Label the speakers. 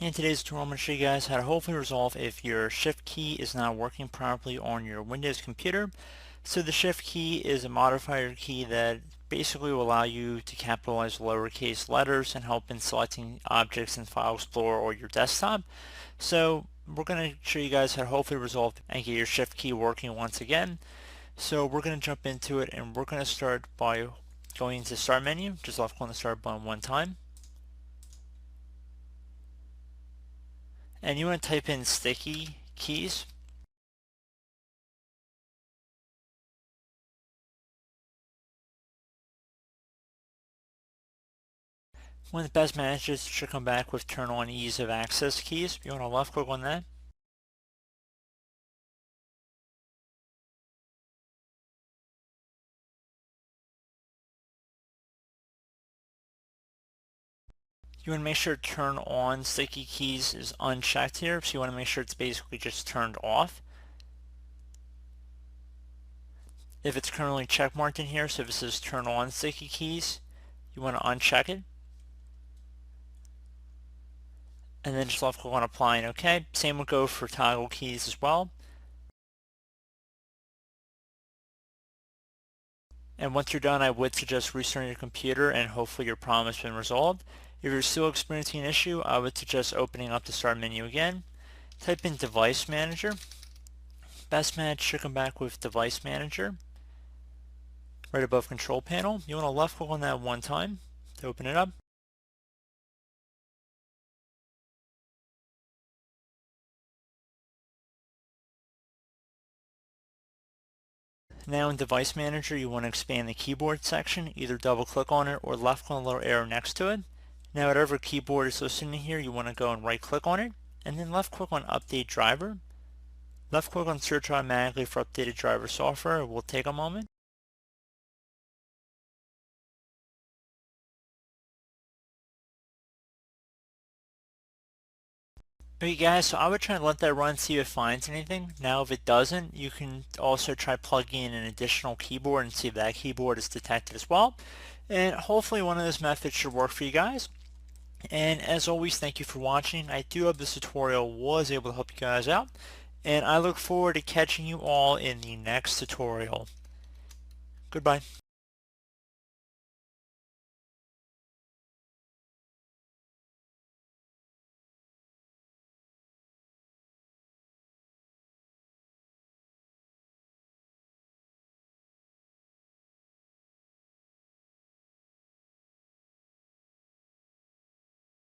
Speaker 1: In today's tutorial, I'm going to show you guys how to hopefully resolve if your shift key is not working properly on your Windows computer. So the shift key is a modifier key that basically will allow you to capitalize lowercase letters and help in selecting objects in File Explorer or your desktop. So we're going to show you guys how to hopefully resolve and get your shift key working once again. So we're going to jump into it, and we're going to start by going to Start menu, just left click on the Start button one time. And you want to type in sticky keys. One of the best managers should come back with turn on ease of access keys. You want to left click on that. You want to make sure turn on sticky keys is unchecked here, so you want to make sure it's basically just turned off. If it's currently check marked in here, so if it says turn on sticky keys, you want to uncheck it. And then just left click on apply and OK. Same would go for toggle keys as well. And once you're done, I would suggest restarting your computer and hopefully your problem has been resolved. If you're still experiencing an issue, I would suggest opening up the Start menu again. Type in Device Manager. Best match should come back with Device Manager right above Control Panel. You want to left click on that one time to open it up. Now in Device Manager, you want to expand the keyboard section. Either double click on it or left click on the little arrow next to it. Now whatever keyboard is listed in here, you want to go and right click on it, and then left click on Update Driver. Left click on Search automatically for updated driver software. It will take a moment. Okay guys, so I would try to let that run, see if it finds anything. Now if it doesn't, you can also try plugging in an additional keyboard and see if that keyboard is detected as well. And hopefully one of those methods should work for you guys. And as always, thank you for watching. I do hope this tutorial was able to help you guys out. And I look forward to catching you all in the next tutorial. Goodbye.